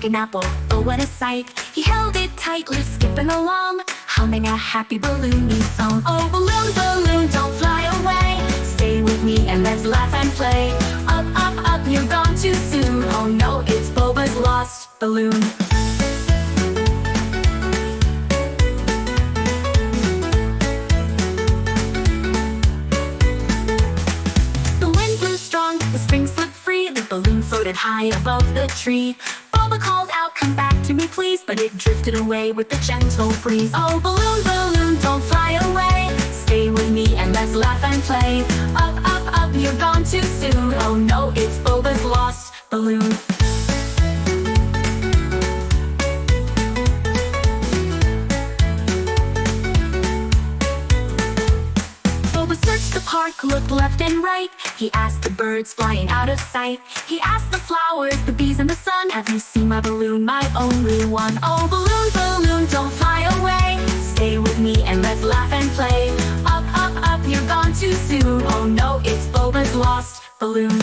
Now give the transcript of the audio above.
an apple, oh what a sight. He held it tightly, skipping along, humming a happy balloony song. Oh balloon, balloon, don't fly away. Stay with me and let's laugh and play. Up, up, up, you're gone too soon. Oh no, it's Boba's lost balloon. The wind blew strong, the string slipped free, the balloon floated high above the tree. Boba called out, come back to me please, but it drifted away with the gentle breeze. Oh balloon, balloon, don't fly away. Stay with me and let's laugh and play. Up, up, up, you're gone too soon. Oh no, it's Boba's lost balloon. Boba searched the park, looked left and right. He asked the birds flying out of sight. He asked the flowers, the bees and the sun, have you seen my balloon, my only one? Oh balloon, balloon, don't fly away. Stay with me and let's laugh and play. Up, up, up, you're gone too soon. Oh no, it's Boba's lost balloon.